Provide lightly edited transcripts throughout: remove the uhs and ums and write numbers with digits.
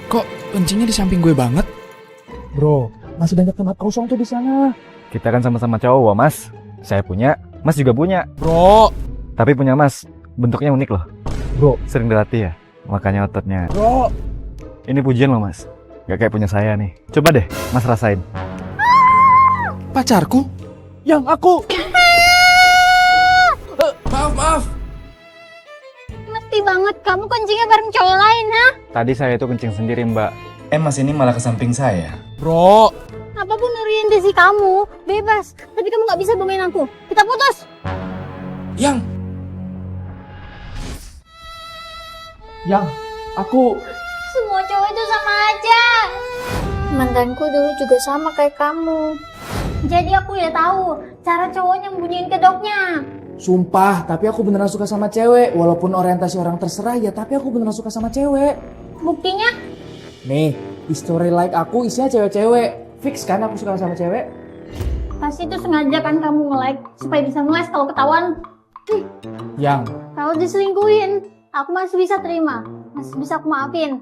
Kok kencingnya di samping gue banget? Bro, masih banyak tempat kosong tuh di sana. Kita kan sama-sama cowok, Mas. Saya punya, Mas juga punya. Bro, Tapi punya Mas, bentuknya unik loh. Bro, Sering dilatih ya, makanya ototnya. bro. Ini pujian loh, Mas. Gak kayak punya saya nih. Coba deh, Mas rasain. pacarku? Yang aku. Maaf. Ngerti banget kamu kencingnya bareng cowok lain, ha? Tadi saya itu kencing sendiri, Mbak. Mas ini malah ke samping saya. Bro, Apapun orientasi kamu, bebas. Tapi kamu gak bisa bohongin aku. Kita putus. Yang Aku. Semua cowok itu sama aja. Mantanku dulu juga sama kayak kamu. Jadi aku ya tahu cara cowoknya membunyiin kedoknya. Sumpah, tapi aku beneran suka sama cewek. Walaupun orientasi orang terserah ya, tapi aku beneran suka sama cewek. Buktinya? Nih, history like aku isinya cewek-cewek. Fix kan aku suka sama cewek? Pasti itu sengaja kan kamu nge-like supaya bisa nge-like kalau ketahuan. Yang. Kalau diselingkuhin, aku masih bisa terima. Masih bisa aku maafin.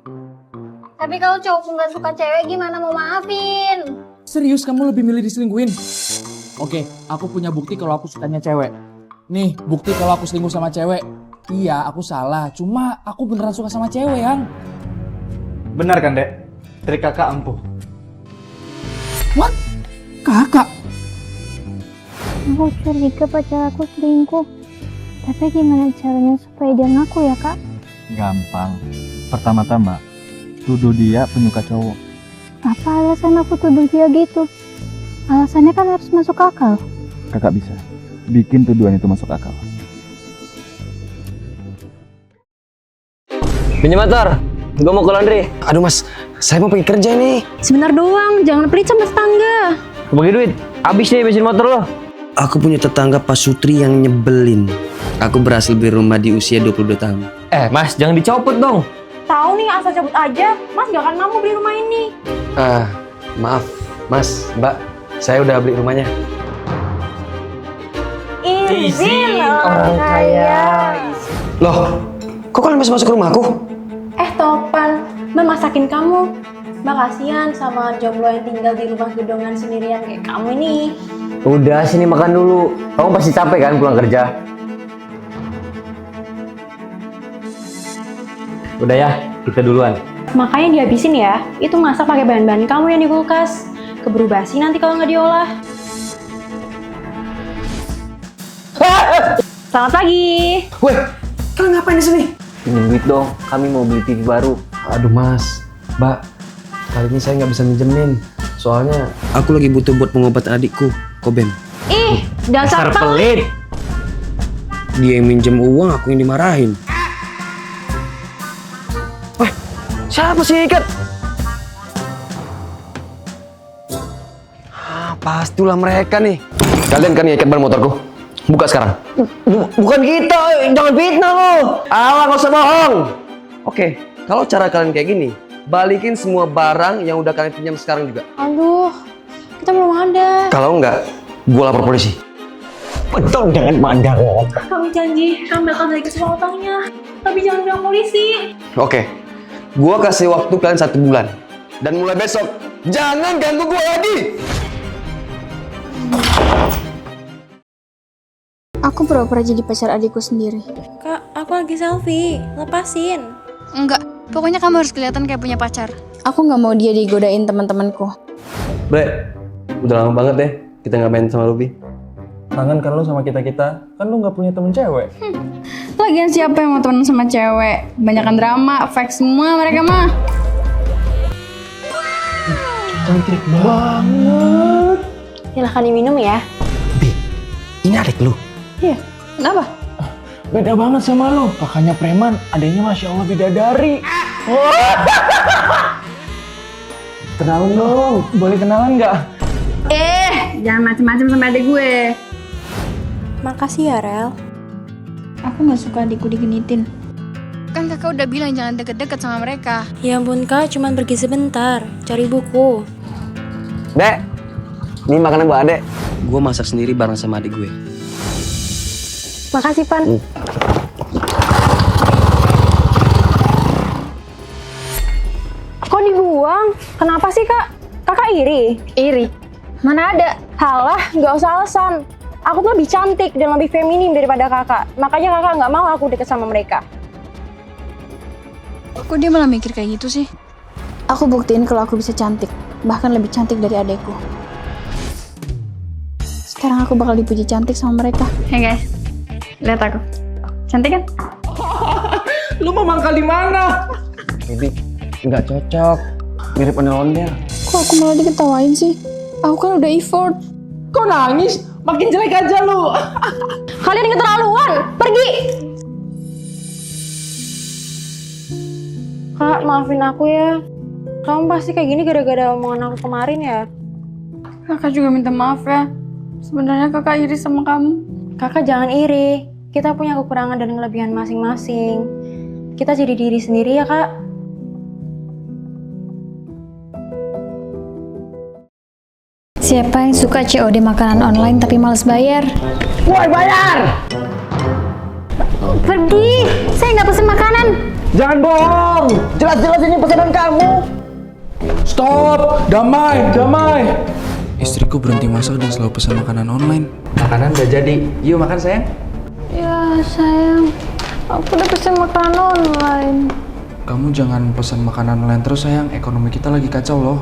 Tapi kalau cowokku nggak suka cewek, gimana mau maafin? Serius kamu lebih milih diselingkuhin? Oke, aku punya bukti kalau aku sukanya cewek. Nih, bukti kalau aku selingkuh sama cewek. Iya, aku salah. Cuma aku beneran suka sama cewek, Yang. Benar kan, Dek? Trik kakak ampuh. What? Kakak? Aku curiga pacar aku selingkuh. Tapi gimana caranya supaya dia ngaku ya, Kak? Gampang. Pertama-tama, tuduh dia penyuka cowok. Apa alasan aku tuduh dia gitu? Alasannya kan harus masuk akal. Kakak bisa bikin tuduhan itu masuk akal. Pinjam motor, gue mau ke laundry. Aduh mas, saya mau pergi kerja nih. Sebentar doang, jangan pelit sama tetangga. Bagi duit, habis nih bensin motor lo. Aku punya tetangga Pak Sutri yang nyebelin. Aku berhasil beli rumah di usia 22 tahun. Mas, jangan dicopot dong. Tahu nih, asal cabut aja. Mas gak akan mau beli rumah ini. Maaf, mas, mbak, saya udah beli rumahnya. Izin orang kaya. Loh, kok kalian masih masuk ke rumahku? Topan, Mbak masakin kamu. Mbak kasihan sama jomblo yang tinggal di rumah gedongan sendirian kayak kamu ini. Udah, sini makan dulu. Kamu pasti capek kan pulang kerja? Udah ya, kita duluan. Makanya dihabisin ya. Itu masak pakai bahan-bahan kamu yang di kulkas. Keburu basi nanti kalau nggak diolah. Selamat pagi. Weh, kalian ngapain di sini? Pinjam duit dong, kami mau beli TV baru. Aduh mas, mbak, kali ini saya nggak bisa minjemin. Soalnya aku lagi butuh buat pengobatan adikku, Koben. Ih, dasar pelit. Dia yang minjem uang, aku yang dimarahin. Wah, siapa sih ikat? Pastilah mereka nih. Kalian kan yang ikat ban motorku? Buka sekarang. Bukan kita, jangan fitnah lo. Alah, nggak usah bohong. Oke, kalau cara kalian kayak gini, balikin semua barang yang udah kalian pinjam sekarang juga. Aduh, kita belum ada. Kalau enggak, gue lapor polisi. Betul, jangan mandang. Kami janji, kami akan balikin semua utangnya. Tapi jangan bilang polisi. Oke, gue kasih waktu kalian 1 bulan. Dan mulai besok, jangan ganggu gue lagi. Aku pura-pura jadi pacar adikku sendiri. Kak, aku lagi selfie. Lepasin. Enggak, pokoknya kamu harus kelihatan kayak punya pacar. Aku nggak mau dia digodain teman-temanku. Bre, udah lama banget deh kita nggak main sama Ruby. Kangen kan lo sama kita-kita? Kan lo nggak punya temen cewek. Lagian siapa yang mau temenan sama cewek? Banyakan drama, fake semua mereka mah. Cantik banget. Silahkan diminum ya. Ini adik lu. Iya, kenapa? Beda banget sama lo. Kakaknya preman, adanya Masya Allah bidadari. Kenalan dong, boleh kenalan nggak? Jangan macem-macem sama adik gue. Makasih ya, Rel. Aku nggak suka adikku digenitin. Kan kakak udah bilang jangan deket-deket sama mereka. Ya ampun kak, cuman pergi sebentar. Cari buku. Dek, ini makanan buat adek. Gue masak sendiri bareng sama adik gue. Makasih, Pan. Kok Kenapa sih kak? Kakak iri? Iri. Mana ada? Halah, nggak usah alasan. Aku tuh lebih cantik dan lebih feminim daripada kakak. Makanya kakak nggak mau aku deket sama mereka. Kok dia malah mikir kayak gitu sih? Aku buktiin kalau aku bisa cantik. Bahkan lebih cantik dari adekku. Sekarang aku bakal dipuji cantik sama mereka. Hey guys, lihat aku. Cantik kan? Lu mau mangkal di mana? Bibi, nggak cocok. Mirip ondel-ondel. Kok aku malah diketawain sih? Aku kan udah effort. Kok nangis? Makin jelek aja lu. Kalian yang keterlaluan, pergi! Kak, maafin aku ya. Kamu pasti kayak gini gara-gara omongan aku kemarin ya? Kakak juga minta maaf ya. Sebenarnya kakak iri sama kamu. Kakak jangan iri. Kita punya kekurangan dan kelebihan masing-masing. Kita jadi diri sendiri ya, Kak. Siapa yang suka COD makanan online tapi males bayar? Woi, bayar! Pergi! Saya nggak pesen makanan. Jangan bohong! Jelas-jelas ini pesanan kamu! Stop! Damai! Damai! Istriku berhenti masak dan selalu pesan makanan online. Makanan udah jadi. Yuk makan sayang. Ya sayang, aku udah pesen makanan online. Kamu jangan pesan makanan online terus sayang, ekonomi kita lagi kacau loh.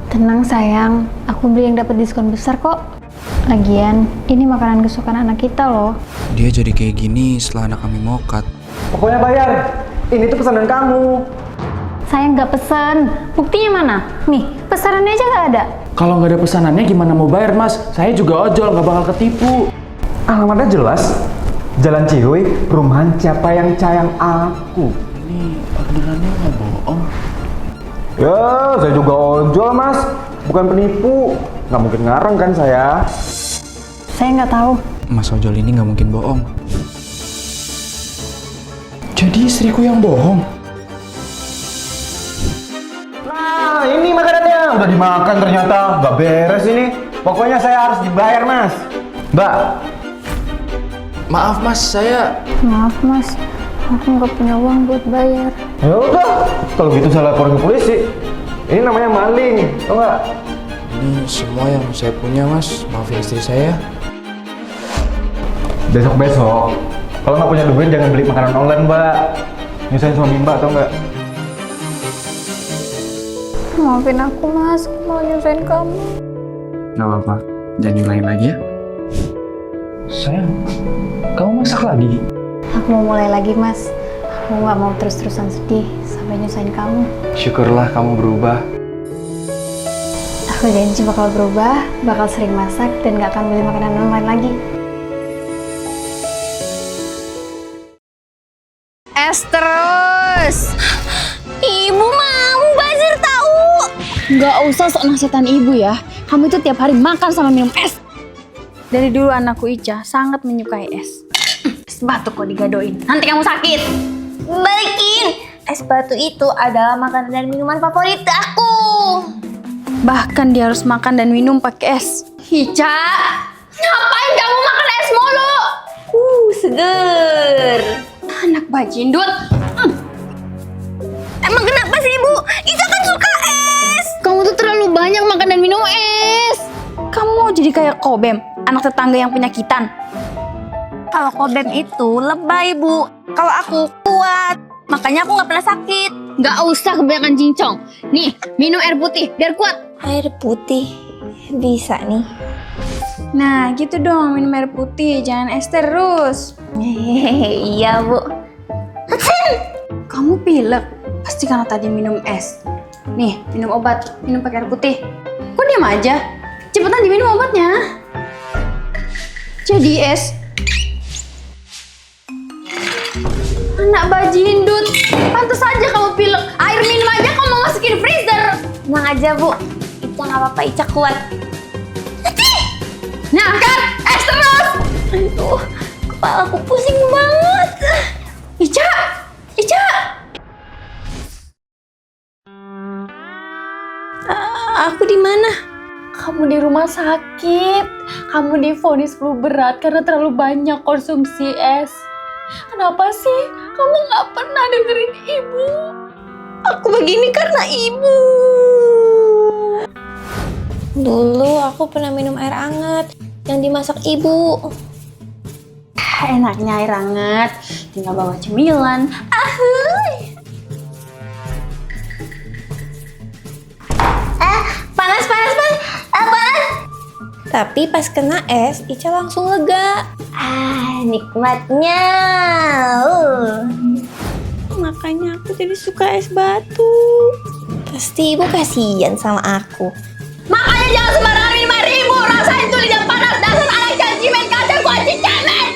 Tenang sayang, aku beli yang dapat diskon besar kok. Lagian, ini makanan kesukaan anak kita loh. Dia jadi kayak gini setelah anak kami mokat. Pokoknya bayar! Ini tuh pesanan kamu! Saya nggak pesan, buktinya mana? Nih, pesanannya aja nggak ada. Kalau nggak ada pesanannya gimana mau bayar mas? Saya juga ojol, nggak bakal ketipu. Alamatnya jelas. Jalan Cihuy, perumahan siapa yang sayang aku. Ini orderannya nggak bohong. Ya, saya juga ojol mas, bukan penipu. Nggak mungkin ngarang kan saya. Saya nggak tahu. Mas ojol ini nggak mungkin bohong. Jadi istriku yang bohong? Nah, ini makanannya. Udah dimakan ternyata. Nggak beres ini. Pokoknya saya harus dibayar mas. Mbak. Maaf mas, saya... Maaf mas, aku nggak punya uang buat bayar. Ya udah, kalau gitu saya laporin ke polisi. Ini namanya maling, tau nggak? Ini semua yang saya punya mas, maafin istri saya. Besok-besok, kalau nggak punya duit jangan beli makanan online mbak. Nyusahin suami mbak, tau nggak? Maafin aku mas, aku mau nyusahin kamu. Nggak apa-apa, jangan nyulain lagi ya. Sayang, kamu masak lagi? Aku mau mulai lagi mas. Aku nggak mau terus-terusan sedih sampai nyusahin kamu. Syukurlah kamu berubah. Aku janji bakal berubah, bakal sering masak dan nggak akan beli makanan online lagi. Es terus. Ibu mau bazir tahu. Nggak usah sok nasihatin ibu ya. Kamu itu tiap hari makan sama minum es. Dari dulu anakku Ica sangat menyukai es. Es batu kok digadoin. Nanti kamu sakit. Balikin. Es batu itu adalah makanan dan minuman favorit aku. Bahkan dia harus makan dan minum pakai es. Ica, ngapain kamu makan es mulu? Seger. Anak bajindut. Emang kenapa sih ibu? Ica kan suka es. Kamu tuh terlalu banyak makan dan minum es. Kamu mau jadi kayak Kobem, anak tetangga yang penyakitan. Kalau Kobem itu lebay bu. Kalau aku kuat. Makanya aku nggak pernah sakit. Nggak usah kebanyakan cincong. Nih, minum air putih biar kuat. Air putih bisa nih. Nah, gitu dong, minum air putih, jangan es terus. Iya bu. Kamu pilek, pasti karena tadi minum es. Nih, minum obat, minum pakai air putih. Kok diam aja? Cepetan diminum obatnya. Jadi es. Anak bajindut, pantas aja kamu pilek. Air minum aja kamu masukin freezer. Tenang aja bu. Ica nggak apa-apa, Ica kuat. Nah kan, es terus. Aduh, kepala aku pusing banget. Ica, Ica. Aku di mana? Kamu di rumah sakit. Kamu divonis flu berat karena terlalu banyak konsumsi es. Kenapa sih? Kamu nggak pernah dengerin ibu. Aku begini karena ibu. Dulu aku pernah minum air hangat yang dimasak ibu. Enaknya air hangat, tinggal bawa cemilan. Ahuy. Panas. Tapi pas kena es, Ica langsung lega. Nikmatnya. Makanya aku jadi suka es batu. Pasti ibu kasihan sama aku. Makanya jangan sembarangan minum air ibu. Rasain tuh lidah panas. Dasar anak janji main kacang kunci cemen.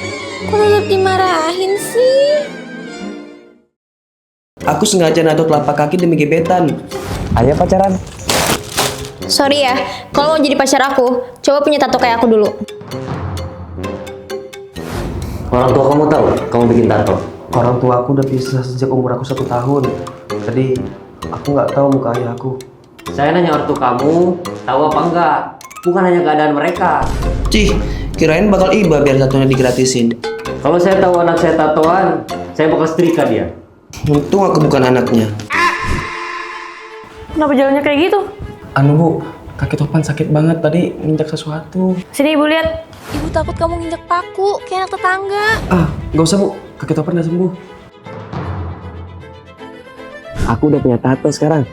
Kok tetap dimarahin sih? Aku sengaja nato telapak kaki demi gebetan. Ayo pacaran. Sorry ya, kalau mau jadi pacar aku, coba punya tato kayak aku dulu. Orang tua kamu tahu kamu bikin tato? Orang tua aku udah pisah sejak umur aku 1 tahun. Jadi aku nggak tahu muka ayah aku. Saya nanya ortu kamu, tahu apa enggak? Bukan hanya keadaan mereka. Cih, kirain bakal iba biar satunya digratisin. Kalau saya tahu anak saya tatoan, saya bakal setrika dia. Untung aku bukan anaknya. Kenapa jalannya kayak gitu? Anu Bu, kaki Topan sakit banget tadi nginjak sesuatu. Sini ibu lihat. Ibu takut kamu nginjak paku, kayak anak tetangga. Nggak usah Bu, kaki Topan udah sembuh. Aku udah punya tato sekarang.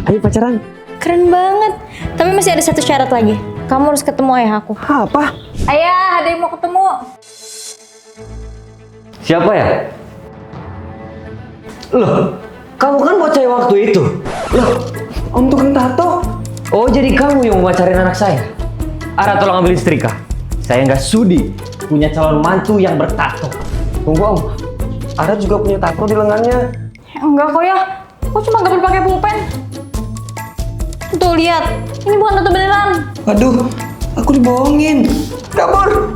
Ayo pacaran. Keren banget. Tapi masih ada satu syarat lagi. Kamu harus ketemu ayah aku. Apa? Ayah, ada yang mau ketemu. Siapa ya? Loh, kamu kan bocah waktu itu. Loh, Om tukang tato. oh jadi kamu yang mau pacarin anak saya? Ara, tolong ambilin setrika. Saya nggak sudi punya calon mantu yang bertato. Tunggu Om. Ara juga punya tato di lengannya. Enggak kok ya. Aku cuma gak pakai pulpen. Tuh lihat, ini bukan tato beneran. Aduh, aku dibohongin. Kabur.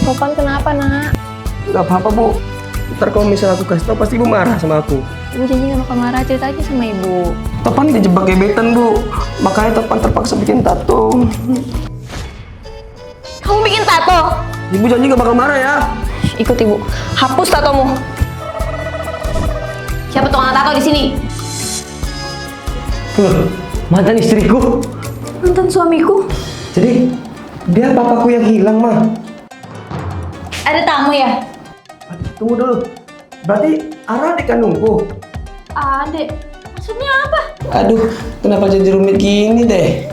Topan kenapa nak? Gak apa-apa Bu. Ntar kalau misalnya aku kasih tau pasti Ibu marah sama aku. Ibu janji gak bakal marah, cerita aja sama ibu. Topan dijebak gebetan Bu. Makanya Topan terpaksa bikin tato. Kamu bikin tato? Ibu janji gak bakal marah ya. Ikut ibu, hapus tatomu. Siapa tukang tato di sini? Mantan istriku. Mantan suamiku. Jadi dia papaku yang hilang mah. Ada tamu ya? Tunggu dulu. Berarti Ara adik kandungku. Adek. Maksudnya apa? Aduh, kenapa jadi rumit gini deh?